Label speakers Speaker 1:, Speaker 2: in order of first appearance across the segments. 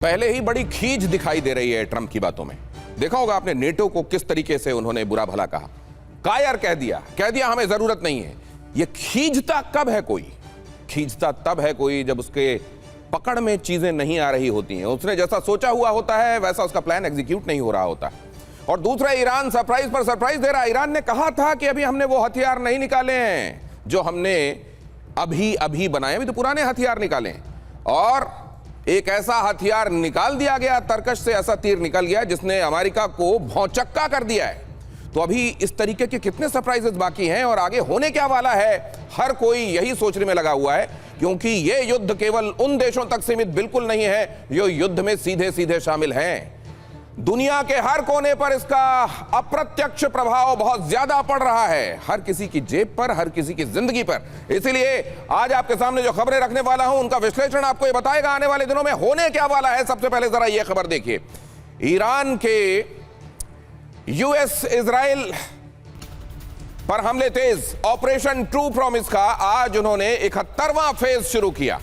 Speaker 1: पहले ही बड़ी खींच दिखाई दे रही है ट्रंप की बातों में। देखा होगा आपने नेटो को किस तरीके से उन्होंने बुरा भला कहा, कायर कह दिया हमें जरूरत नहीं है। ये खींचता कब है कोई? खींचता तब है कोई जब उसके पकड़ में चीजें नहीं आ रही होती हैं, उसने जैसा सोचा हुआ होता है वैसा उसका प्लान एग्जीक्यूट नहीं हो रहा होता। और दूसरा, ईरान सरप्राइज पर सरप्राइज दे रहा है। ईरान ने कहा था कि अभी हमने वो हथियार नहीं निकाले हैं जो हमने अभी अभी बनाए, अभी तो पुराने हथियार निकाले हैं। और एक ऐसा हथियार निकाल दिया गया, तरकश से ऐसा तीर निकल गया जिसने अमेरिका को भौचक्का कर दिया है। तो अभी इस तरीके के कितने सरप्राइजेस बाकी हैं और आगे होने क्या वाला है, हर कोई यही सोचने में लगा हुआ है। क्योंकि यह युद्ध केवल उन देशों तक सीमित बिल्कुल नहीं है जो युद्ध में सीधे सीधे शामिल हैं। दुनिया के हर कोने पर इसका अप्रत्यक्ष प्रभाव बहुत ज्यादा पड़ रहा है, हर किसी की जेब पर, हर किसी की जिंदगी पर। इसीलिए आज आपके सामने जो खबरें रखने वाला हूं उनका विश्लेषण आपको ये बताएगा आने वाले दिनों में होने क्या वाला है। सबसे पहले जरा ये खबर देखिए, ईरान के यूएस इजराइल पर हमले तेज, ऑपरेशन ट्रू प्रॉमिस का आज उन्होंने 71वां फेज शुरू किया।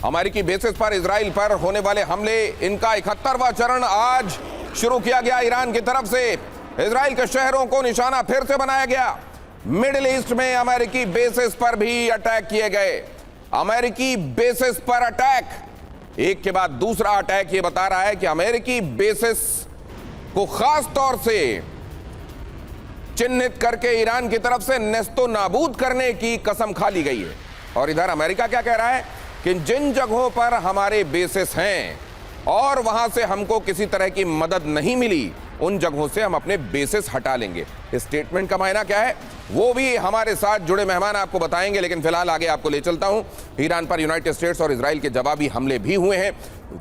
Speaker 1: अमेरिकी बेसिस पर इजराइल पर होने वाले हमले, इनका 71वां चरण आज शुरू किया गया ईरान की तरफ से। इजराइल के शहरों को निशाना फिर से बनाया गया। मिडिल ईस्ट में अमेरिकी बेसिस पर भी अटैक किए गए। अमेरिकी बेसिस पर अटैक, एक के बाद दूसरा अटैक। ये बता रहा है कि अमेरिकी बेसिस को खास तौर से चिन्हित करके ईरान की तरफ से नेस्तो नाबूद करने की कसम खा ली गई है। और इधर अमेरिका क्या कह रहा है कि जिन जगहों पर हमारे बेसिस हैं और वहां से हमको किसी तरह की मदद नहीं मिली, उन जगहों से हम अपने बेसिस हटा लेंगे। इस स्टेटमेंट का मायना क्या है वो भी हमारे साथ जुड़े मेहमान आपको बताएंगे, लेकिन फिलहाल आगे आपको ले चलता हूं। ईरान पर यूनाइटेड स्टेट्स और इजराइल के जवाबी हमले भी हुए हैं।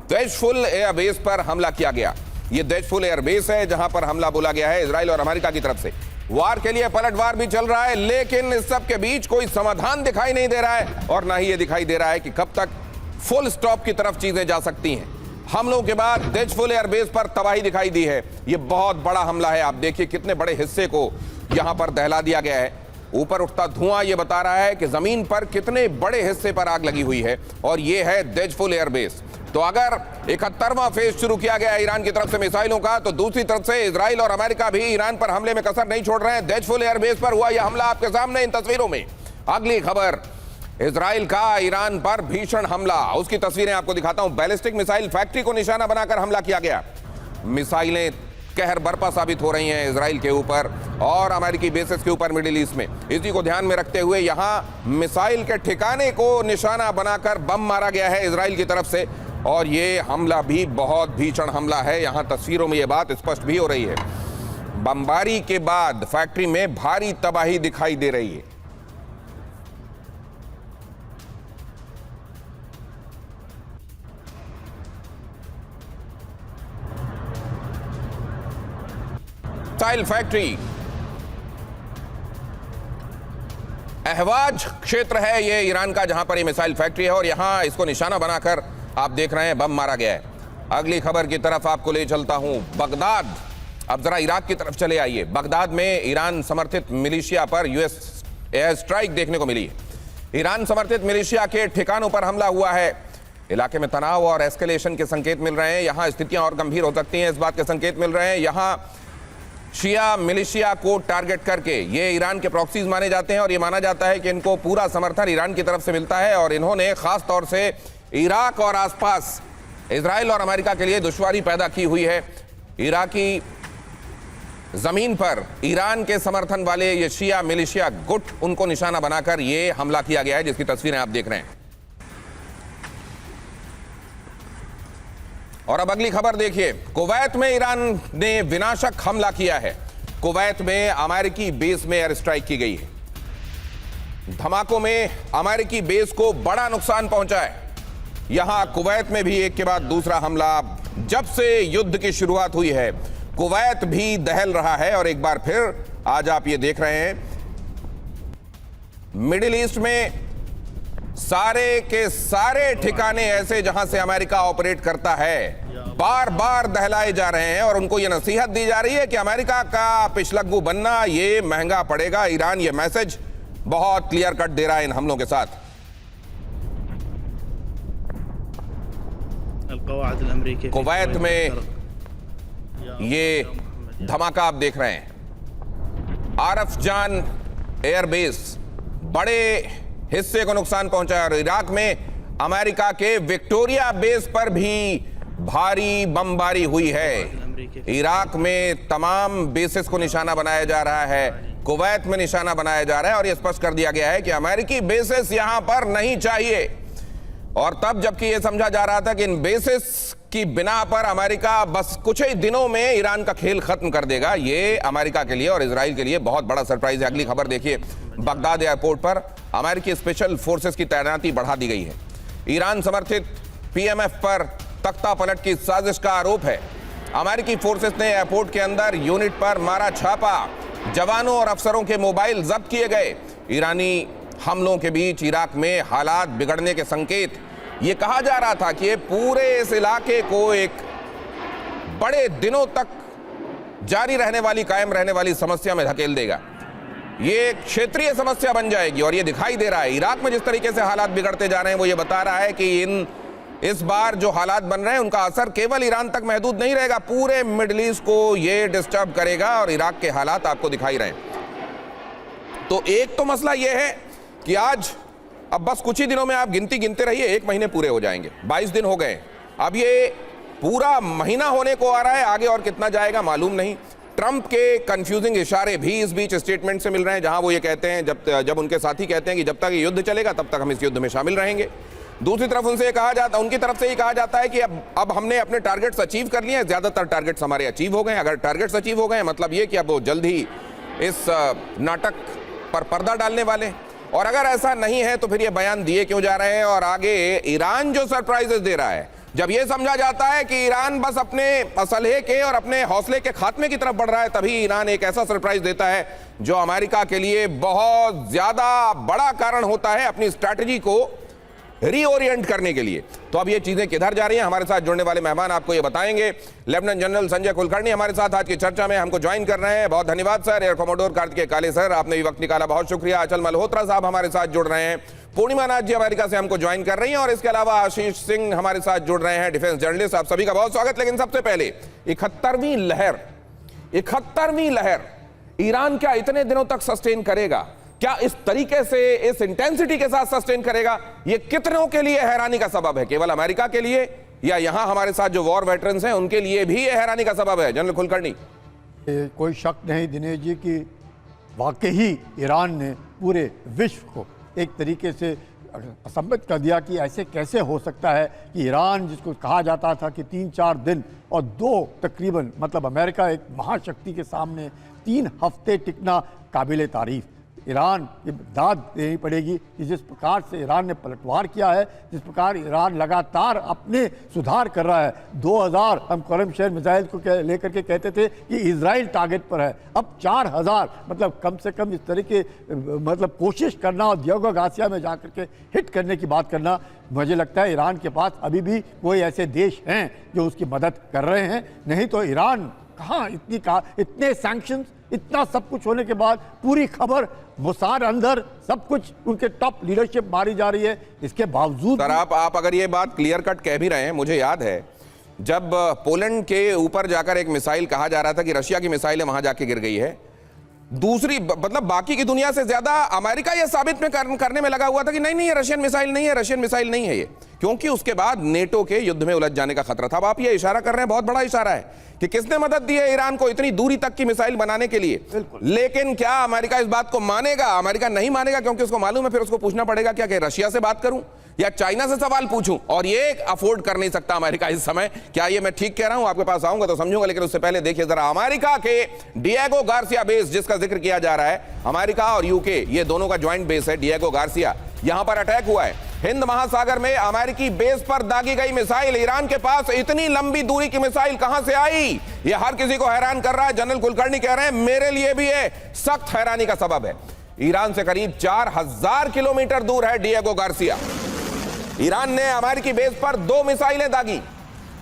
Speaker 1: देशफुल एयरबेस पर हमला किया गया। यह देशफुल एयरबेस है जहां पर हमला बोला गया है इजराइल और अमेरिका की तरफ से। वार के लिए पलटवार भी चल रहा है, लेकिन इस सब के बीच कोई समाधान दिखाई नहीं दे रहा है और ना ही ये दिखाई दे रहा है कि कब तक फुल स्टॉप की तरफ चीजें जा सकती हैं। हमलों के बाद देशफुल एयरबेस पर तबाही दिखाई दी है। यह बहुत बड़ा हमला है। आप देखिए कितने बड़े हिस्से को यहां पर दहला दिया गया है। ऊपर उठता धुआं यह बता रहा है कि जमीन पर कितने बड़े हिस्से पर आग लगी हुई है। और यह है देशफुल एयरबेस। तो अगर 71वां फेज शुरू किया गया ईरान की तरफ से मिसाइलों का, तो दूसरी तरफ से इजराइल और अमेरिका भी ईरान पर हमले में कसर नहीं छोड़ रहे हैं। देशफुल एयरबेस पर हुआ यह हमला आपके सामने इन तस्वीरों में। अगली खबर, इजराइल का ईरान पर भीषण हमला, उसकी तस्वीरें आपको दिखाता हूं। बैलिस्टिक मिसाइल फैक्ट्री को निशाना बनाकर हमला किया गया। मिसाइलें कहर बरपा साबित हो रही हैं इजराइल के ऊपर और अमेरिकी बेसिस के ऊपर मिडिल ईस्ट में। इसी को ध्यान में रखते हुए यहां मिसाइल के ठिकाने को निशाना बनाकर बम मारा गया है इजराइल की तरफ से। और ये हमला भी बहुत भीषण हमला है। यहां तस्वीरों में यह बात स्पष्ट भी हो रही है। बमबारी के बाद फैक्ट्री में भारी तबाही दिखाई दे रही है। मिसाइल फैक्ट्री अहवाज क्षेत्र है ये ईरान का, जहां पर ये मिसाइल फैक्ट्री है और यहां इसको निशाना बनाकर आप देख रहे हैं बम मारा गया है। अगली खबर की तरफ आपको ले चलता हूं, बगदाद। अब जरा इराक की तरफ चले आइए। बगदाद में ईरान समर्थित मिलिशिया पर यूएस एयर स्ट्राइक देखने को मिली है। ईरान समर्थित मिलिशिया के ठिकानों पर हमला हुआ है। इलाके में तनाव और एस्केलेशन के संकेत मिल रहे हैं। यहां स्थितियां और गंभीर हो सकती हैं, इस बात के संकेत मिल रहे हैं। यहां शिया मिलिशिया को टारगेट करके, ये ईरान के प्रॉक्सीज माने जाते हैं और ये माना जाता है कि इनको पूरा समर्थन ईरान की तरफ से मिलता है। और इन्होंने खास तौर से इराक और आसपास इजराइल और अमेरिका के लिए दुश्वारी पैदा की हुई है। इराकी जमीन पर ईरान के समर्थन वाले ये शिया मिलिशिया गुट, उनको निशाना बनाकर ये हमला किया गया है, जिसकी तस्वीरें आप देख रहे हैं। और अब अगली खबर देखिए, कुवैत में ईरान ने विनाशक हमला किया है। कुवैत में अमेरिकी बेस में एयर स्ट्राइक की गई है। धमाकों में अमेरिकी बेस को बड़ा नुकसान पहुंचा है। यहां कुवैत में भी एक के बाद दूसरा हमला। जब से युद्ध की शुरुआत हुई है कुवैत भी दहल रहा है। और एक बार फिर आज आप ये देख रहे हैं, मिडिल ईस्ट में सारे के सारे ठिकाने ऐसे जहां से अमेरिका ऑपरेट करता है बार बार दहलाए जा रहे हैं। और उनको यह नसीहत दी जा रही है कि अमेरिका का पिछलग्गू बनना ये महंगा पड़ेगा। ईरान ये मैसेज बहुत क्लियर कट दे रहा है इन हमलों के साथ। कुवैत में ये धमाका आप देख रहे हैं। आरफजान एयरबेस बड़े हिस्से को नुकसान पहुंचा है और इराक में अमेरिका के विक्टोरिया बेस पर भी भारी बमबारी हुई है। इराक में तमाम बेसेस को निशाना बनाया जा रहा है, कुवैत में निशाना बनाया जा रहा है और यह स्पष्ट कर दिया गया है कि अमेरिकी बेसेस यहां पर नहीं चाहिए। और तब जबकि यह समझा जा रहा था कि इन बेसिस की बिना पर अमेरिका बस कुछ ही दिनों में ईरान का खेल खत्म कर देगा, ये अमेरिका के लिए और इजराइल के लिए बहुत बड़ा सरप्राइज है। अगली खबर देखिए, बगदाद एयरपोर्ट पर अमेरिकी स्पेशल फोर्सेस की तैनाती बढ़ा दी गई है। ईरान समर्थित पीएमएफ पर तख्ता पलट की साजिश का आरोप है। अमेरिकी फोर्सेस ने एयरपोर्ट के अंदर यूनिट पर मारा छापा, जवानों और अफसरों के मोबाइल जब्त किए गए। ईरानी हमलों के बीच इराक में हालात बिगड़ने के संकेत, ये कहा जा रहा था कि ये पूरे इस इलाके को एक बड़े दिनों तक जारी रहने वाली, कायम रहने वाली समस्या में धकेल देगा। ये एक क्षेत्रीय समस्या बन जाएगी और ये दिखाई दे रहा है। इराक में जिस तरीके से हालात बिगड़ते जा रहे हैं वो ये बता रहा है कि इस बार जो हालात बन रहे हैं उनका असर केवल ईरान तक महदूद नहीं रहेगा, पूरे मिडिल ईस्ट को ये डिस्टर्ब करेगा और इराक के हालात आपको दिखाई रहे हैं। तो एक तो मसला ये है कि आज अब बस कुछ ही दिनों में आप गिनते रहिए, 1 महीने पूरे हो जाएंगे, 22 दिन हो गए, अब ये पूरा महीना होने को आ रहा है, आगे और कितना जाएगा मालूम नहीं। ट्रंप के कंफ्यूजिंग इशारे भी इस बीच स्टेटमेंट से मिल रहे हैं, जहां वो ये कहते हैं, जब उनके साथी कहते हैं कि जब तक ये युद्ध चलेगा तब तक हम इस युद्ध में शामिल रहेंगे। दूसरी तरफ उनसे कहा जाता, उनकी तरफ से ये कहा जाता है कि अब हमने अपने टारगेट्स अचीव कर लिए हैं, ज्यादातर टारगेट्स हमारे अचीव हो गए हैं। अगर टारगेट्स अचीव हो गए मतलब ये कि अब वो जल्द ही इस नाटक पर पर्दा डालने वाले, और अगर ऐसा नहीं है तो फिर ये बयान दिए क्यों जा रहे हैं। और आगे ईरान जो सरप्राइजेस दे रहा है, जब ये समझा जाता है कि ईरान बस अपने असलहे के और अपने हौसले के खात्मे की तरफ बढ़ रहा है, तभी ईरान एक ऐसा सरप्राइज देता है जो अमेरिका के लिए बहुत ज्यादा बड़ा कारण होता है अपनी स्ट्रैटेजी को रीओरिएंट करने के लिए। तो अब ये चीजें किधर जा रही हैं, हमारे साथ जुड़ने वाले मेहमान आपको ये बताएंगे। लेफ्टिनेंट जनरल संजय कुलकर्णी हमारे साथ आज की चर्चा में हमको ज्वाइन कर रहे हैं, बहुत धन्यवाद सर। एयर कमोडोर कार्तिकेय काले सर, आपने भी वक्त निकाला, बहुत शुक्रिया। अचल मल्होत्रा साहब हमारे साथ जुड़ रहे हैं। पूर्णिमा नाथ जी अमेरिका से हमको ज्वाइन कर रही हैं, और इसके अलावा आशीष सिंह हमारे साथ जुड़ रहे हैं, डिफेंस जर्नलिस्ट। आप सभी का बहुत स्वागत। लेकिन सबसे पहले 71वीं लहर ईरान क्या इतने दिनों तक सस्टेन करेगा? क्या इस तरीके से, इस इंटेंसिटी के साथ सस्टेन करेगा? ये कितनों के लिए हैरानी का सबब है? केवल अमेरिका के लिए या यहां हमारे साथ जो वॉर वेटरन्स हैं उनके लिए भी ये हैरानी का सबब है? जनरल कुलकर्णी।
Speaker 2: कोई शक नहीं दिनेश जी कि वाकई ईरान ने पूरे विश्व को एक तरीके से असंभव कर दिया कि ऐसे कैसे हो सकता है कि ईरान, जिसको कहा जाता था कि 3-4 दिन और 2 तकरीबन, मतलब अमेरिका एक महाशक्ति के सामने 3 हफ्ते टिकना काबिल तारीफ। ईरान की दाद देनी पड़ेगी कि जिस प्रकार से ईरान ने पलटवार किया है, जिस प्रकार ईरान लगातार अपने सुधार कर रहा है। 2000 हम करमशेर मिसाइल को लेकर के कहते थे कि इजराइल टारगेट पर है, अब 4000, मतलब कम से कम इस तरह के मतलब कोशिश करना और दियोगो गार्सिया में जाकर के हिट करने की बात करना, मुझे लगता है ईरान के पास अभी भी कोई ऐसे देश हैं जो उसकी मदद कर रहे हैं। नहीं तो ईरान कहाँ इतने सैंक्शंस, इतना सब कुछ होने के बाद पूरी खबर मोसाद अंदर सब कुछ उनके टॉप लीडरशिप मारी जा रही है, इसके बावजूद।
Speaker 1: सर आप अगर ये बात क्लियर कट कह भी रहे हैं, मुझे याद है जब पोलैंड के ऊपर जाकर एक मिसाइल, कहा जा रहा था कि रशिया की मिसाइल वहां जाके गिर गई है, दूसरी मतलब बाकी की दुनिया से ज्यादा अमेरिका यह साबित करने में लगा हुआ था कि नहीं ये रशियन मिसाइल नहीं है, रशियन मिसाइल नहीं है ये, क्योंकि उसके बाद नेटो के युद्ध में उलझ जाने का खतरा था। अब आप ये इशारा कर रहे हैं, बहुत बड़ा इशारा है कि किसने मदद दी है ईरान को इतनी दूरी तक की मिसाइल बनाने के लिए। लेकिन क्या अमेरिका इस बात को मानेगा? अमेरिका नहीं मानेगा, क्योंकि उसको मालूम है फिर उसको पूछना पड़ेगा क्या कि रशिया से बात करूं या चाइना से सवाल पूछूं, और ये अफोर्ड कर नहीं सकता अमेरिका इस समय। क्या ये मैं ठीक कह रहा हूं? आपके पास आऊंगा तो समझूंगा, लेकिन उससे पहले देखिए जरा अमेरिका के डिएगो गार्सिया बेस जिसका जिक्र किया जा रहा है, अमेरिका और यूके ये दोनों का ज्वाइंट बेस है डिएगो गार्सिया, यहां पर अटैक हुआ है। हिंद महासागर में अमेरिकी बेस पर दागी गई मिसाइल, ईरान के पास इतनी लंबी दूरी की मिसाइल कहां से आई? यह हर किसी को हैरान कर रहा है। जनरल कुलकर्णी कह रहे हैं मेरे लिए भी ये सख्त हैरानी का सबब है। ईरान से करीब 4000 किलोमीटर दूर है डिएगो गार्सिया। ईरान ने अमेरिकी बेस पर 2 मिसाइलें दागी।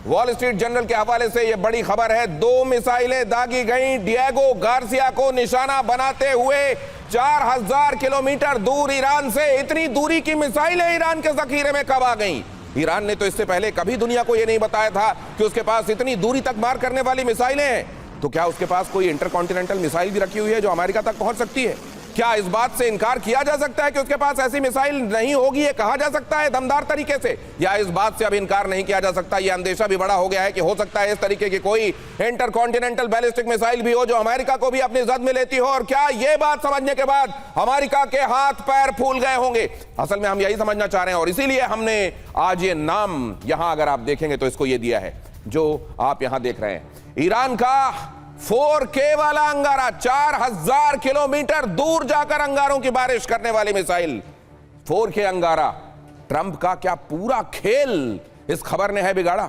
Speaker 1: वॉल स्ट्रीट जर्नल के हवाले से यह बड़ी खबर है, 2 मिसाइलें दागी गई डिएगो गार्सिया को निशाना बनाते हुए 4000 किलोमीटर दूर ईरान से। इतनी दूरी की मिसाइलें ईरान के जखीरे में कब आ गई? ईरान ने तो इससे पहले कभी दुनिया को यह नहीं बताया था कि उसके पास इतनी दूरी तक मार करने वाली मिसाइलें हैं। तो क्या उसके पास कोई इंटरकॉन्टिनेंटल मिसाइल भी रखी हुई है जो अमेरिका तक पहुंच सकती है? क्या इस बात से इनकार किया जा सकता है कि उसके पास ऐसी मिसाइल नहीं होगी? ये कहा जा सकता है दमदार तरीके से, या इस बात से अब इनकार नहीं किया जा सकता? ये अंदेशा भी बड़ा हो गया है कि हो सकता है इस तरीके की कोई इंटरकॉन्टिनेंटल बैलिस्टिक मिसाइल भी हो जो अमेरिका को भी अपनी जद में लेती हो। और क्या ये बात समझने के बाद अमेरिका के हाथ पैर फूल गए होंगे? असल में हम यही समझना चाह रहे हैं और इसीलिए हमने आज ये नाम यहां अगर आप देखेंगे तो इसको ये दिया है जो आप यहां देख रहे हैं, ईरान का 4K वाला अंगारा, 4000 किलोमीटर दूर जाकर अंगारों की बारिश करने वाली मिसाइल 4K अंगारा। ट्रंप का क्या पूरा खेल इस खबर ने है बिगाड़ा?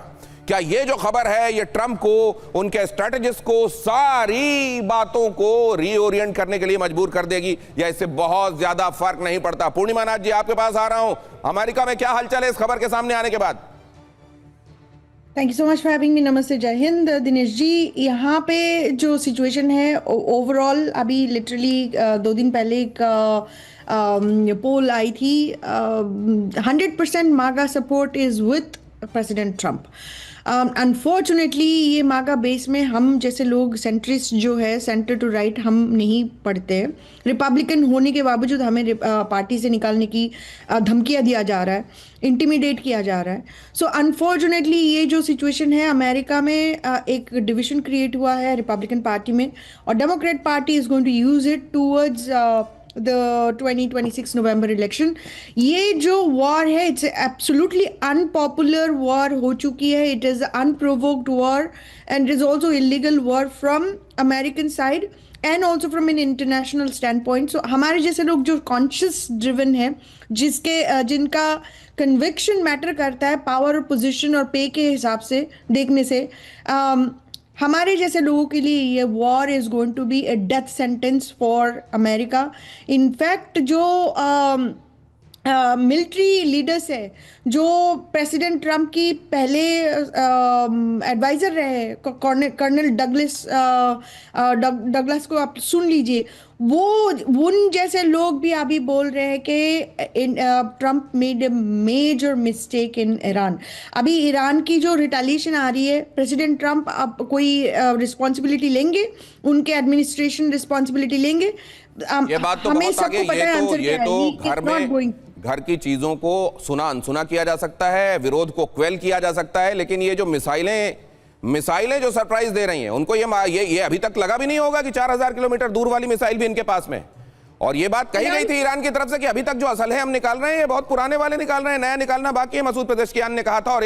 Speaker 1: क्या ये जो खबर है ये ट्रंप को, उनके स्ट्रेटेजिस्ट को सारी बातों को रीओरिएंट करने के लिए मजबूर कर देगी, या इससे बहुत ज्यादा फर्क नहीं पड़ता? पूर्णिमा नाथ जी, आपके पास आ रहा हूं। अमेरिका में क्या हलचल है इस खबर के सामने आने के बाद?
Speaker 3: Thank you so much for having me. नमस्ते, जय हिंद। दिनेश जी, यहाँ पे जो सिचुएशन है ओवरऑल, अभी लिटरली 2 दिन पहले एक पोल आई थी, 100% मागा support is with president Trump. Unfortunately ये मागा बेस में हम जैसे लोग सेंट्रिस्ट जो है, सेंटर टू राइट, हम नहीं पढ़ते हैं। रिपब्लिकन होने के बावजूद हमें पार्टी से निकालने की धमकियां दिया जा रहा है, इंटिमिडेट किया जा रहा है। सो अनफॉर्चुनेटली ये जो सिचुएशन है अमेरिका में, एक डिवीजन क्रिएट हुआ है रिपब्लिकन पार्टी में, और Democrat party is going to use it towards the 2026 November election. ये जो वॉर है, इट्स एब्सोल्युटली अनपॉपुलर वॉर हो चुकी है। It is unprovoked war and it is also illegal war from American side and also from an international standpoint. So हमारे जैसे लोग जो कॉन्शियस ड्रिवन है, जिनका कन्विक्शन मैटर करता है पावर और पोजिशन और पे के हिसाब से देखने से, हमारे जैसे लोगों के लिए ये war is going to be a death sentence for America. In fact जो मिलिट्री लीडर्स है, जो प्रेसिडेंट ट्रंप की पहले एडवाइज़र रहे, कर्नल डगलस को आप सुन लीजिए, वो उन जैसे लोग भी अभी बोल रहे हैं कि Trump made a major mistake in Iran. अभी ईरान की जो रिटेलिएशन आ रही है, प्रेसिडेंट ट्रंप अब कोई रिस्पॉन्सिबिलिटी लेंगे, उनके एडमिनिस्ट्रेशन रिस्पॉन्सिबिलिटी लेंगे?
Speaker 1: ये बात तो बहुत आगे, ये तो घर की चीजों को सुना अनसुना किया जा सकता है, विरोध को क्वेल किया जा सकता है, लेकिन ये जो मिसाइलें जो सरप्राइज दे रही हैं, उनको ये अभी तक लगा भी नहीं होगा कि 4000 किलोमीटर दूर वाली मिसाइल भी इनके पास में। और ये बात कही गई थी ईरान की तरफ से कि अभी तक जो असल है हम निकाल रहे हैं, ये बहुत पुराने वाले निकाल रहे हैं, नया निकालना बाकी है, मसूद पेजेश्कियान ने कहा था। और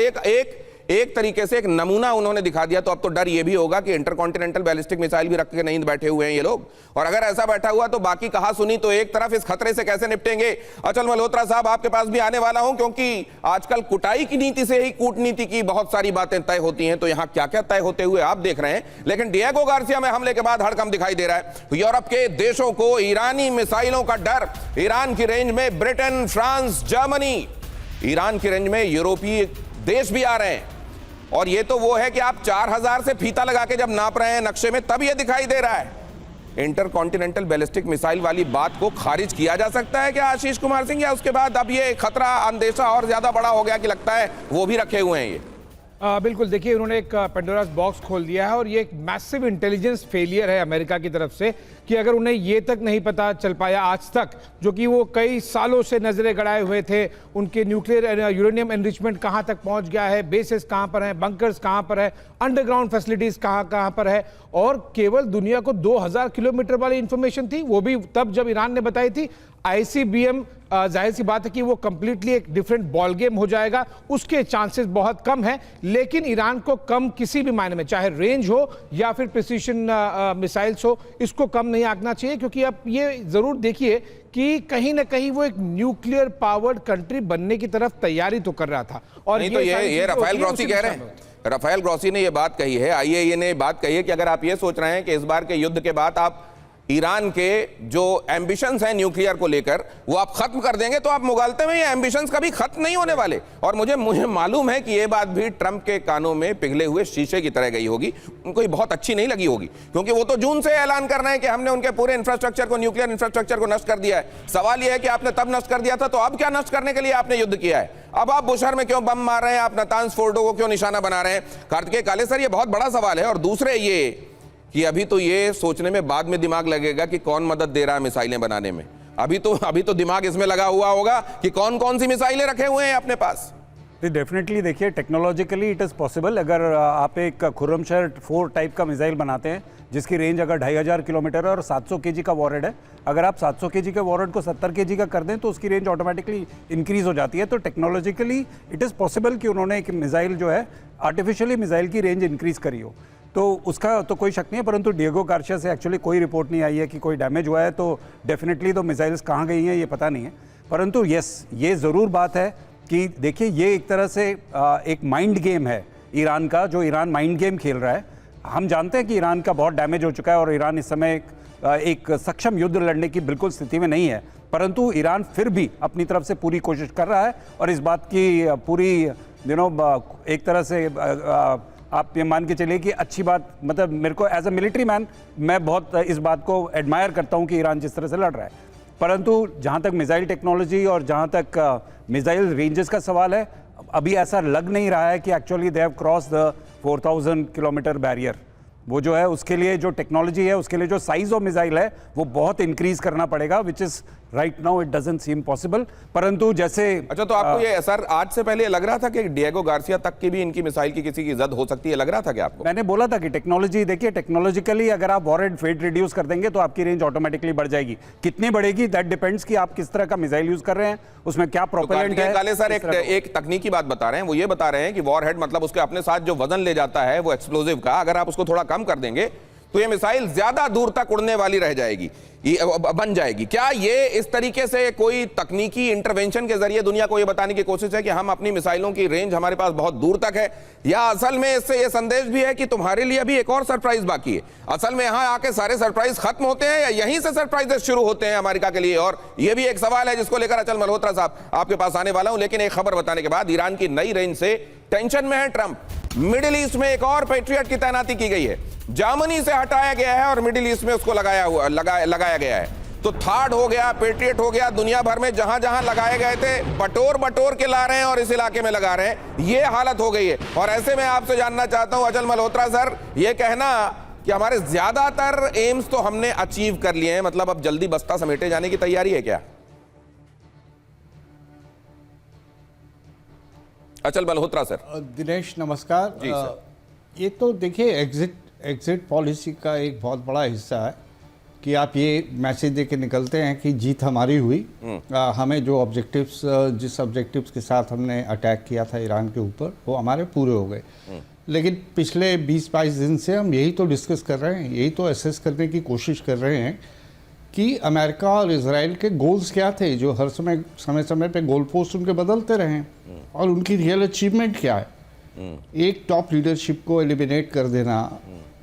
Speaker 1: एक तरीके से एक नमूना उन्होंने दिखा दिया। तो अब तो डर ये भी होगा कि इंटरकॉन्टिनेंटल बैलिस्टिक मिसाइल भी रख के नहीं बैठे हुए हैं ये लोग, और अगर ऐसा बैठा हुआ तो बाकी कहा सुनी तो एक तरफ इस खतरे से कैसे निपटेंगे? अचल मल्होत्रा साहब, आपके पास भी आने वाला हूं, क्योंकि आजकल कुटाई की नीति से ही कूटनीति की बहुत सारी बातें तय होती हैं, तो यहां क्या क्या तय होते हुए आप देख रहे हैं। लेकिन डिएगो गार्सिया में हमले के बाद हड़कंप दिखाई दे रहा है। यूरोप के देशों को ईरानी मिसाइलों का डर, ईरान की रेंज में ब्रिटेन, फ्रांस, जर्मनी, ईरान की रेंज में यूरोपीय देश भी आ रहे हैं। और ये तो वो है कि आप 4000 से फीता लगा के जब नाप रहे हैं नक्शे में, तब ये दिखाई दे रहा है। इंटरकॉन्टिनेंटल बैलिस्टिक मिसाइल वाली बात को खारिज किया जा सकता है क्या आशीष कुमार सिंह, या उसके बाद अब ये खतरा, अंदेशा और ज्यादा बड़ा हो गया कि लगता है वो भी रखे हुए हैं ये?
Speaker 4: बिल्कुल, देखिए उन्होंने एक पेंडोरास बॉक्स खोल दिया है, और ये एक मैसिव इंटेलिजेंस फेलियर है अमेरिका की तरफ से कि अगर उन्हें ये तक नहीं पता चल पाया आज तक, जो कि वो कई सालों से नजरें गड़ाए हुए थे, उनके न्यूक्लियर यूरेनियम एनरिचमेंट कहाँ तक पहुँच गया है, बेसेस कहाँ पर हैं, बंकर्स कहाँ पर है, अंडरग्राउंड फैसिलिटीज कहाँ पर है, और केवल दुनिया को 2000 किलोमीटर वाली इंफॉर्मेशन थी, वो भी तब जब ईरान ने बताई थी। ICBM जाहिर सी बात है कि वो कंप्लीटली एक डिफरेंट बॉल गेम हो जाएगा, उसके चांसेस बहुत कम हैं। लेकिन ईरान को कम किसी भी मायने में, चाहे रेंज हो या फिर प्रिसीशन मिसाइल्स हो, इसको कम नहीं आंकना चाहिए, क्योंकि अब ये जरूर देखिए कि कहीं ना कहीं वो एक न्यूक्लियर पावर्ड कंट्री बनने की तरफ तैयारी तो कर रहा था। और
Speaker 1: नहीं, तो ये राफेल ग्रॉसी कह रहे हैं, राफेल ग्रॉसी ने ये बात कही है, IAEA ने बात कही है कि अगर आप ये सोच रहे हैं कि इस बार के युद्ध के बाद आप ईरान के जो एम्बिशंस हैं न्यूक्लियर को लेकर वो आप खत्म कर देंगे तो आप मुगालते में ये एम्बिशंस कभी खत्म नहीं होने वाले। और मुझे मालूम है कि ये बात भी ट्रंप के कानों में पिघले हुए शीशे की तरह गई होगी, उनको ये बहुत अच्छी नहीं लगी होगी, क्योंकि वो तो जून से ऐलान कर रहे हैं कि हमने उनके पूरे इंफ्रास्ट्रक्चर को, न्यूक्लियर इंफ्रास्ट्रक्चर को नष्ट कर दिया है। सवाल यह है कि आपने तब नष्ट कर दिया था, तो अब क्या नष्ट करने के लिए आपने युद्ध किया है? अब आप बुशहर में क्यों बम मार रहे हैं? आप नातांज फोर्डो को क्यों निशाना बना रहे हैं? कार्तिकेय काले सर, ये बहुत बड़ा सवाल है। और दूसरे ये कि अभी तो ये सोचने में बाद में दिमाग लगेगा कि कौन मदद दे रहा है मिसाइलें बनाने में। अभी तो दिमाग इसमें लगा हुआ होगा कि कौन कौन सी मिसाइलें रखे हुए हैं अपने पास।
Speaker 5: डेफिनेटली देखिए, टेक्नोलॉजिकली इट इज़ पॉसिबल। अगर आप एक खुर्रमशहर 4 टाइप का मिसाइल बनाते हैं जिसकी रेंज अगर 2500 किलोमीटर है और 700 केजी का वॉरहेड है, अगर आप 700 केजी के वॉरहेड को 70 केजी का कर दें तो उसकी रेंज ऑटोमेटिकली इंक्रीज हो जाती है। तो टेक्नोलॉजिकली इट इज़ पॉसिबल कि उन्होंने एक मिसाइल जो है आर्टिफिशियली मिसाइल की रेंज इंक्रीज करी हो, तो उसका तो कोई शक नहीं है। परंतु डिएगो गार्सिया से एक्चुअली कोई रिपोर्ट नहीं आई है कि कोई डैमेज हुआ है, तो डेफिनेटली तो मिसाइल्स कहाँ गई हैं ये पता नहीं है। परंतु यस, ये ज़रूर बात है कि देखिए, ये एक तरह से एक माइंड गेम है ईरान का, जो ईरान माइंड गेम खेल रहा है। हम जानते हैं कि ईरान का बहुत डैमेज हो चुका है और ईरान इस समय एक सक्षम युद्ध लड़ने की बिल्कुल स्थिति में नहीं है, परंतु ईरान फिर भी अपनी तरफ से पूरी कोशिश कर रहा है। और इस बात की पूरी एक तरह से आप ये मान के चलिए कि अच्छी बात, मतलब मेरे को एज अ मिलिट्री मैन मैं बहुत इस बात को एडमायर करता हूँ कि ईरान जिस तरह से लड़ रहा है। परंतु जहाँ तक मिसाइल टेक्नोलॉजी और जहाँ तक मिसाइल रेंजेस का सवाल है, अभी ऐसा लग नहीं रहा है कि actually they have cross the 4000 kilometre barrier. वो जो है उसके लिए जो टेक्नोलॉजी है, उसके लिए जो साइज ऑफ मिसाइल है वो बहुत इंक्रीज करना पड़ेगा, which is right now it doesn't seam possible. परंतु जैसे
Speaker 1: अच्छा, तो आपको ये सर आज से पहले लग रहा था कि डिएगो गार्सिया तक की भी इनकी मिसाइल की किसी की जद हो सकती है, लग रहा था कि आपको?
Speaker 5: मैंने बोला था कि टेक्नोलॉजी देखिए, टेक्नोलॉजिकली अगर आप वॉरहेड वेट रिड्यूस कर देंगे तो आपकी रेंज ऑटोमेटिकली बढ़ जाएगी। कितनी बढ़ेगी दैट डिपेंड्स कि आप किस तरह का मिसाइल यूज कर रहे हैं, उसमें क्या प्रोपेलेंट है।
Speaker 1: काले सर एक तकनीकी बात बता रहे हैं, वो ये बता रहे हैं कि वॉरहेड मतलब उसके अपने साथ जो वजन ले जाता है वो एक्सप्लोजिव का, अगर आप उसको थोड़ा कम कर देंगे तो ये मिसाइल ज्यादा दूर तक उड़ने वाली रह जाएगी, बन जाएगी। क्या ये इस तरीके से कोई तकनीकी इंटरवेंशन के जरिए दुनिया को ये बताने की कोशिश है कि हम अपनी मिसाइलों की रेंज हमारे पास बहुत दूर तक है, या असल में इससे ये संदेश भी है कि तुम्हारे लिए अभी एक और सरप्राइज बाकी है? असल में यहां आके सारे सरप्राइज खत्म होते हैं या यहीं से सरप्राइजेस शुरू होते हैं अमेरिका के लिए? और ये भी एक सवाल है जिसको लेकर अचल मल्होत्रा साहब आपके पास आने वाला हूं, लेकिन एक खबर बताने के बाद, ईरान की नई रेंज से टेंशन में है ट्रंप। मिडिल ईस्ट में एक और पेट्रियट की तैनाती की गई है, जर्मनी से हटाया गया है और मिडिल ईस्ट में उसको लगाया गया है। तो थार्ड हो गया, पेट्रियट हो गया, दुनिया भर में जहां जहां लगाए गए थे बटोर के ला रहे हैं और इस इलाके में लगा रहे हैं, ये हालत हो गई है। और ऐसे में आपसे जानना चाहता हूं अचल मल्होत्रा सर, ये कहना कि हमारे ज्यादातर एम्स तो हमने अचीव कर लिए हैं, मतलब अब जल्दी बस्ता समेटे जाने की तैयारी है क्या? अचल मल्होत्रा सर।
Speaker 6: दिनेश नमस्कार। ये तो देखिए एग्जिट पॉलिसी का एक बहुत बड़ा हिस्सा है कि आप ये मैसेज दे के निकलते हैं कि जीत हमारी हुई, हमें जो ऑब्जेक्टिव्स, जिस ऑब्जेक्टिव्स के साथ हमने अटैक किया था ईरान के ऊपर, वो हमारे पूरे हो गए। लेकिन पिछले 20-22 दिन से हम यही तो डिस्कस कर रहे हैं, यही तो एसेस करने की कोशिश कर रहे हैं कि अमेरिका और इजराइल के गोल्स क्या थे, जो हर समय पे गोल पोस्ट उनके बदलते रहे हैं, और उनकी रियल अचीवमेंट क्या है। एक टॉप लीडरशिप को एलिमिनेट कर देना,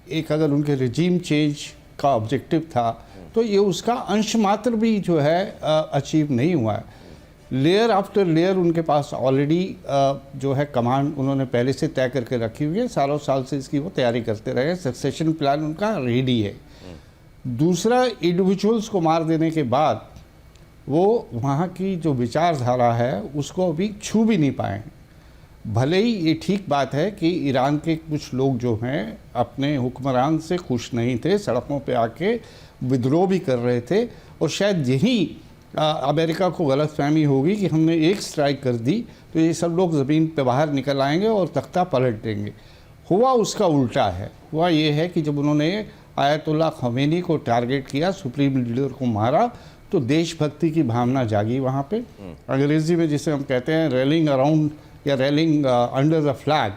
Speaker 6: एक अगर उनके रिजीम चेंज का ऑब्जेक्टिव था, तो ये उसका अंश मात्र भी जो है अचीव नहीं हुआ है। लेयर आफ्टर लेयर उनके पास ऑलरेडी जो है कमांड उन्होंने पहले से तय करके रखी हुई है, सालों साल से इसकी वो तैयारी करते रहे, सक्सेशन प्लान उनका रेडी है। दूसरा, इंडिविजुअल्स को मार देने के बाद वो वहाँ की जो विचारधारा है उसको अभी छू भी नहीं पाए। भले ही ये ठीक बात है कि ईरान के कुछ लोग जो हैं अपने हुक्मरान से खुश नहीं थे, सड़कों पे आके विद्रोह भी कर रहे थे, और शायद यही अमेरिका को गलतफहमी होगी कि हमने एक स्ट्राइक कर दी तो ये सब लोग ज़मीन पे बाहर निकल आएंगे और तख्ता पलट देंगे। हुआ उसका उल्टा है। हुआ ये है कि जब उन्होंने आयतुल्लाह खमेनी को टारगेट किया, सुप्रीम लीडर को मारा, तो देशभक्ति की भावना जागी वहाँ पे। अंग्रेज़ी में जिसे हम कहते हैं रेलिंग अराउंड या रेलिंग अंडर द फ्लैग,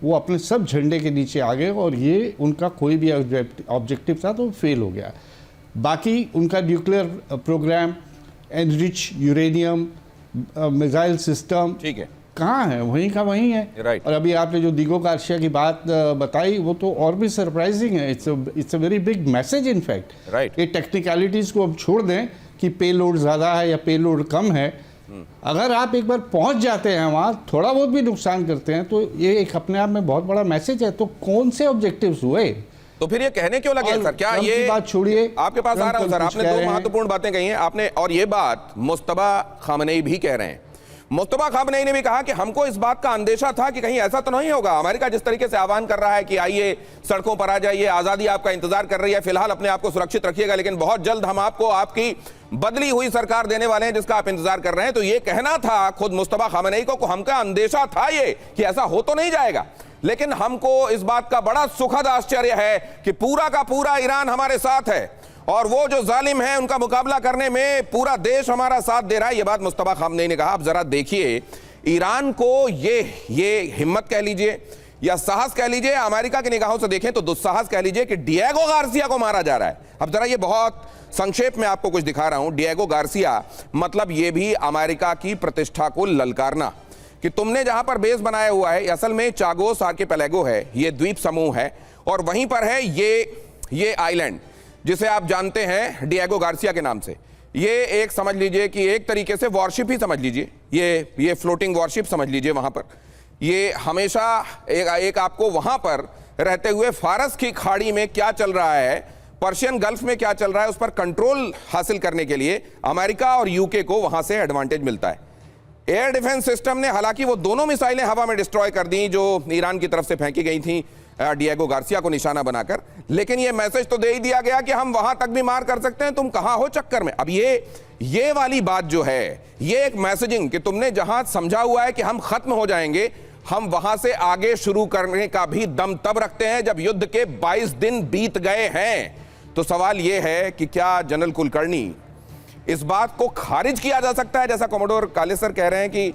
Speaker 6: वो अपने सब झंडे के नीचे आ गए, और ये उनका कोई भी ऑब्जेक्टिव था तो फेल हो गया। बाकी उनका nuclear programme, enrich uranium, missile system,
Speaker 1: ठीक है,
Speaker 6: कहाँ है, वहीं का वहीं है।
Speaker 1: Right.
Speaker 6: और अभी आपने जो दिगो गार्सिया की बात बताई वो तो और भी सरप्राइजिंग है। It's a very big message in fact.
Speaker 1: Right.
Speaker 6: ये टेक्निकलिटीज़ को अब छोड़ दें कि पे लोड ज़्यादा है या पे लोड कम है। अगर आप एक बार पहुंच जाते हैं वहाँ, थोड़ा बहुत भी नुकसान करते हैं, तो ये एक अपने आप में बहुत बड़ा मैसेज है। तो कौन से ऑब्जेक्टिव्स हुए?
Speaker 1: तो फिर ये कहने क्यों लगे
Speaker 6: और
Speaker 1: सर? क्या
Speaker 6: ट्रम्प
Speaker 1: ये
Speaker 6: की बात छोड़िए,
Speaker 1: आपके पास आ रहा हूं
Speaker 6: ट्रम्प
Speaker 1: सर,
Speaker 6: कुछ
Speaker 1: आपने
Speaker 6: कह
Speaker 1: दो
Speaker 6: रहे हैं।
Speaker 1: महत्वपूर्ण बातें कही हैं आपने, और ये बात मुस्तफा खामनेई भी कह रहे हैं। मुस्तफा खामनेई ने भी कहा कि हमको इस बात का अंदेशा था कि कहीं ऐसा तो नहीं होगा, अमेरिका जिस तरीके से आह्वान कर रहा है कि आइए सड़कों पर आ जाइए, आजादी आपका इंतजार कर रही है, फिलहाल अपने आप को सुरक्षित रखिएगा, लेकिन बहुत जल्द हम आपको आपकी बदली हुई सरकार देने वाले हैं जिसका आप इंतजार कर रहे हैं। तो ये कहना था खुद मुस्तफा खामनेई को हमका अंदेशा था ये कि ऐसा हो तो नहीं जाएगा, लेकिन हमको इस बात का बड़ा सुखद आश्चर्य है कि पूरा का पूरा ईरान हमारे साथ है और वो जो जालिम है उनका मुकाबला करने में पूरा देश हमारा साथ दे रहा है। ये बात मुस्तफा खामनेई ने कहा। अब जरा देखिए, ईरान को ये हिम्मत कह लीजिए या साहस कह लीजिए, अमेरिका की निगाहों से देखें तो दुस्साहस कह लीजिए कि डिएगो गार्सिया को मारा जा रहा है। अब जरा ये बहुत संक्षेप में आपको कुछ दिखा रहा हूं। डिएगो गार्सिया मतलब ये भी अमेरिका की प्रतिष्ठा को ललकारना कि तुमने जहां पर बेस बनाया हुआ है, असल में चागोस आर्किपेलागो है, ये द्वीप समूह है, और वहीं पर है ये आइलैंड जिसे आप जानते हैं डिएगो गार्सिया के नाम से। ये एक समझ लीजिए कि एक तरीके से वॉरशिप ही समझ लीजिए, ये फ्लोटिंग वॉरशिप समझ लीजिए। वहां पर ये हमेशा एक आपको वहां पर रहते हुए फारस की खाड़ी में क्या चल रहा है, पर्शियन गल्फ में क्या चल रहा है, उस पर कंट्रोल हासिल करने के लिए अमेरिका और यूके को वहां से एडवांटेज मिलता है। एयर डिफेंस सिस्टम ने हालांकि वो दोनों मिसाइलें हवा में डिस्ट्रॉय कर दी जो ईरान की तरफ से फेंकी गई थी डिएगो गार्सिया को निशाना बनाकर, लेकिन ये मैसेज तो दे ही दिया गया कि हम वहां तक भी मार कर सकते हैं, तुम कहां हो चक्कर में। अब ये वाली बात जो है, ये एक मैसेजिंग कि तुमने जहां समझा हुआ है कि हम खत्म हो जाएंगे, हम वहां से आगे शुरू करने का भी दम तब रखते हैं जब युद्ध के 22 दिन बीत गए हैं। तो सवाल यह है कि क्या जनरल कुलकर्णी इस बात को खारिज किया जा सकता है, जैसा कमोडोर काले सर कह रहे हैं कि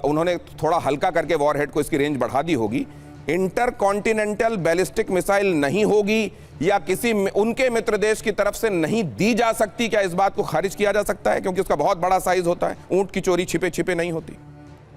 Speaker 1: उन्होंने थोड़ा हल्का करके वॉरहेड को इसकी रेंज बढ़ा दी होगी, इंटरकॉन्टिनेंटल बैलिस्टिक मिसाइल नहीं होगी या किसी उनके मित्र देश की तरफ से नहीं दी जा सकती, क्या इस बात को खारिज किया जा सकता है? क्योंकि उसका बहुत बड़ा साइज होता है, ऊंट की चोरी छिपे छिपे नहीं होती।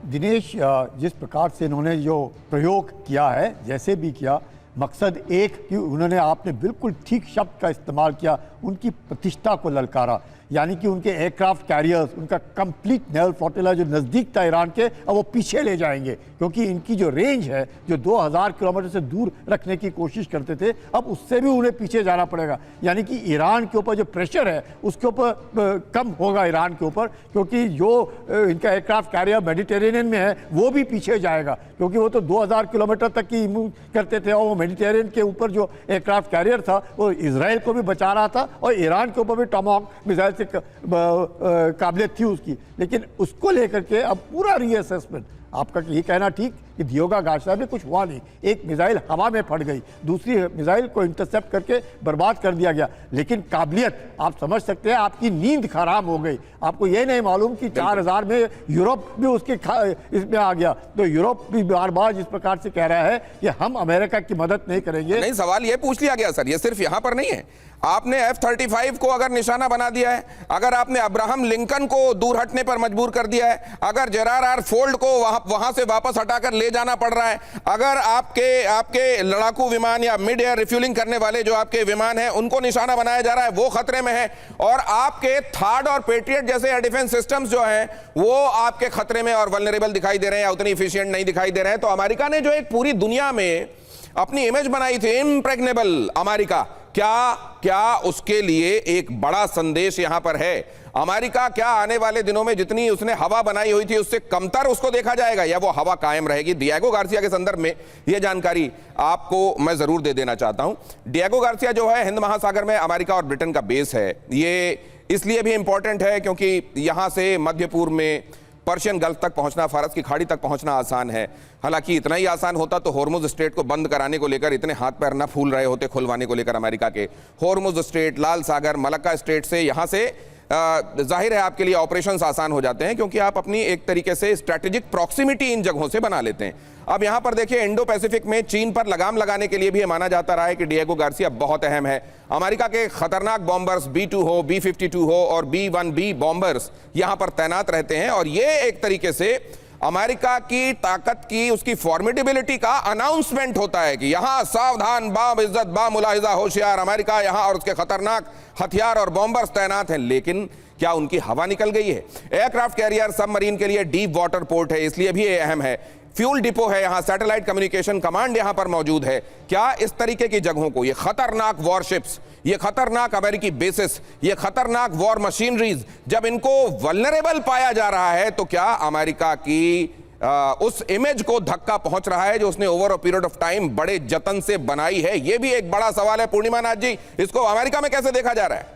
Speaker 2: दिनेश, जिस प्रकार से इन्होंने जो प्रयोग किया है, जैसे भी किया, मकसद एक कि उन्होंने, आपने बिल्कुल ठीक शब्द का इस्तेमाल किया, उनकी प्रतिष्ठा को ललकारा। यानी कि उनके एयरक्राफ्ट कैरियर्स, उनका कंप्लीट नेवल फ्लोटिला जो नज़दीक था ईरान के, अब वो पीछे ले जाएंगे, क्योंकि इनकी जो रेंज है, जो 2000 किलोमीटर से दूर रखने की कोशिश करते थे, अब उससे भी उन्हें पीछे जाना पड़ेगा। यानी कि ईरान के ऊपर जो प्रेशर है उसके ऊपर कम होगा ईरान के ऊपर, क्योंकि जो इनका एयरक्राफ्ट कैरियर मेडिटेरेनियन में है वो भी पीछे जाएगा, क्योंकि वो तो 2000 किलोमीटर तक की मूव करते थे, और वो मेडिटेरेनियन के ऊपर जो एयरक्राफ्ट कैरियर था वो इसराइल को भी बचा रहा था और ईरान के ऊपर भी टॉमहॉक मिसाइल से काबिलियत थी उसकी। लेकिन उसको लेकर के अब पूरा रीअसेसमेंट, आपका ये कहना ठीक कि डिएगो गार्सिया में कुछ हुआ नहीं, एक मिसाइल हवा में फट गई, दूसरी मिसाइल को इंटरसेप्ट करके बर्बाद कर दिया गया, लेकिन काबिलियत आप समझ सकते हैं, आपकी नींद खराब हो गई। आपको ये नहीं मालूम कि 4000 में यूरोप भी उसके इसमें आ गया, तो यूरोप भी बार बार जिस प्रकार से कह रहा है कि हम अमेरिका की मदद नहीं करेंगे।
Speaker 1: नहीं, सवाल ये पूछ लिया गया सर, ये सिर्फ यहां पर नहीं है। आपने F-35 को अगर निशाना बना दिया है, अगर आपने अब्राहम लिंकन को दूर हटने पर मजबूर कर दिया है, अगर जेरार आर फोल्ड को वहां से वापस हटाकर ले जाना पड़ रहा है, अगर आपके लड़ाकू विमान या मिड एयर रिफ्यूलिंग करने वाले जो आपके विमान हैं उनको निशाना बनाया जा रहा है, वो खतरे में है, और आपके थार्ड और पेट्रियट जैसे एयर डिफेंस सिस्टम्स जो हैं वो आपके खतरे में और वल्नरेबल दिखाई दे रहे हैं या उतनी इफिशिएंट नहीं दिखाई दे रहे हैं। तो अमेरिका ने जो एक पूरी दुनिया में अपनी इमेज बनाई थी, इम्प्रेग्नेबल अमेरिका, क्या उसके लिए एक बड़ा संदेश यहां पर है? अमेरिका क्या आने वाले दिनों में जितनी उसने हवा बनाई हुई थी उससे कमतर उसको देखा जाएगा, या वो हवा कायम रहेगी? डिएगो गार्सिया के संदर्भ में यह जानकारी आपको मैं जरूर दे देना चाहता हूं। डिएगो गार्सिया जो है हिंद महासागर में अमेरिका और ब्रिटेन का बेस है। ये इसलिए भी इंपॉर्टेंट है क्योंकि यहां से मध्य पूर्व में पर्शियन गल्फ तक पहुंचना, फारस की खाड़ी तक पहुंचना आसान है। हालांकि इतना ही आसान होता तो होर्मुज स्ट्रेट को बंद कराने को लेकर इतने हाथ पैर न फूल रहे होते खुलवाने को लेकर अमेरिका के। होर्मुज स्ट्रेट, लाल सागर, मलक्का स्ट्रेट से यहां से जाहिर है आपके लिए ऑपरेशंस आसान हो जाते हैं क्योंकि आप अपनी एक तरीके से स्ट्रैटेजिक प्रॉक्सिमिटी इन जगहों से बना लेते हैं। अब यहां पर देखिए, इंडो पैसिफिक में चीन पर लगाम लगाने के लिए भी माना जाता रहा है कि डिएगो गार्सिया बहुत अहम है। अमेरिका के खतरनाक बॉम्बर्स B-2 हो, B-52 हो और B-1B बॉम्बर्स यहां पर तैनात रहते हैं, और ये एक तरीके से अमेरिका की ताकत की, उसकी फॉर्मिडेबिलिटी का अनाउंसमेंट होता है कि यहां सावधान, बाइज्जत, बामुलाहिजा, होशियार अमेरिका यहां और उसके खतरनाक हथियार और बॉम्बर्स तैनात हैं। लेकिन क्या उनकी हवा निकल गई है? एयरक्राफ्ट कैरियर सबमरीन के लिए डीप वाटर पोर्ट है, इसलिए भी ये अहम है। फ्यूल डिपो है यहां, सैटेलाइट कम्युनिकेशन कमांड यहां पर मौजूद है। क्या इस तरीके की जगहों को, ये खतरनाक वॉरशिप्स, ये खतरनाक अमेरिकी बेसिस, ये खतरनाक वॉर मशीनरीज, जब इनको वल्नरेबल पाया जा रहा है, तो क्या अमेरिका की उस इमेज को धक्का पहुंच रहा है जो उसने over a period of time बड़े जतन से बनाई है? यह भी एक बड़ा सवाल है। पूर्णिमा नाथ जी, इसको अमेरिका में कैसे देखा जा रहा है?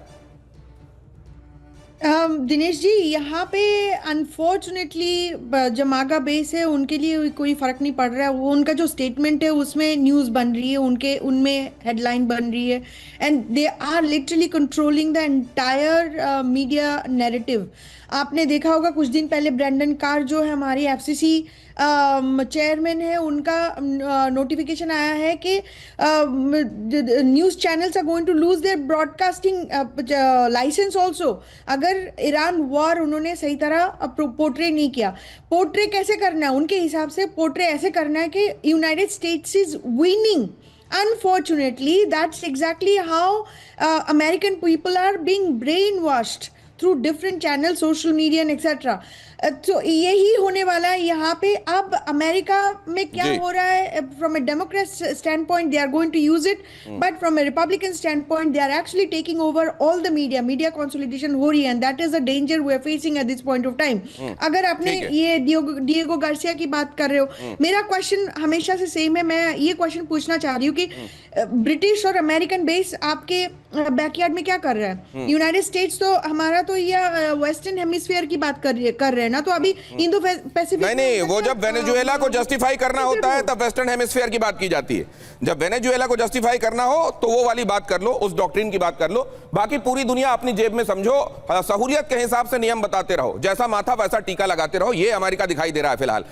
Speaker 3: दिनेश जी, यहाँ पे अनफॉर्चुनेटली जमागा बेस है, उनके लिए कोई फर्क नहीं पड़ रहा है। वो उनका जो स्टेटमेंट है उसमें न्यूज़ बन रही है, उनमें हेडलाइन बन रही है, and they are literally controlling the entire media narrative. आपने देखा होगा कुछ दिन पहले ब्रैंडन कार जो है हमारी एफसीसी चेयरमैन है, उनका नोटिफिकेशन आया है कि news channels are going to lose their broadcasting licence also, अगर ईरान वॉर उन्होंने सही तरह पोर्ट्रे नहीं किया। पोर्ट्रे कैसे करना है उनके हिसाब से? पोर्ट्रे ऐसे करना है कि United states is winning. Unfortunately, that's exactly how American people are being brainwashed through different channels, social media and etc. तो यही होने वाला है यहाँ पे। अब अमेरिका में क्या हो रहा है, from a Democrat stand they are going to use it, but from a Republican stand point they are actually taking over all the media consolidation हो रही है, and that is the danger we are facing at this point of time. अगर आपने ये Diego Garcia की बात कर रहे हो, मेरा क्वेश्चन हमेशा से सेम है। मैं ये क्वेश्चन पूछना चाह रही हूँ कि ब्रिटिश और अमेरिकन बेस आपके बैकयार्ड में क्या कर रहा है? यूनाइटेड स्टेट्स तो हमारा तो ये वेस्टर्न हेमिस्फीयर की बात कर रहे हैं ना, तो अभी इंडो पैसिफिक
Speaker 1: नहीं, वो जब वेनेजुएला को जस्टिफाई करना होता है तब वेस्टर्न हेमिस्फीयर की बात की जाती है। जब वेनेजुएला को जस्टिफाई करना हो तो वो वाली बात कर लो, उस डॉक्ट्रिन की बात कर लो। बाकी पूरी दुनिया अपनी जेब में समझो, सहूलियत के हिसाब से नियम बताते रहो, जैसा माथा वैसा टीका लगाते रहो। ये अमेरिका दिखाई दे रहा है फिलहाल।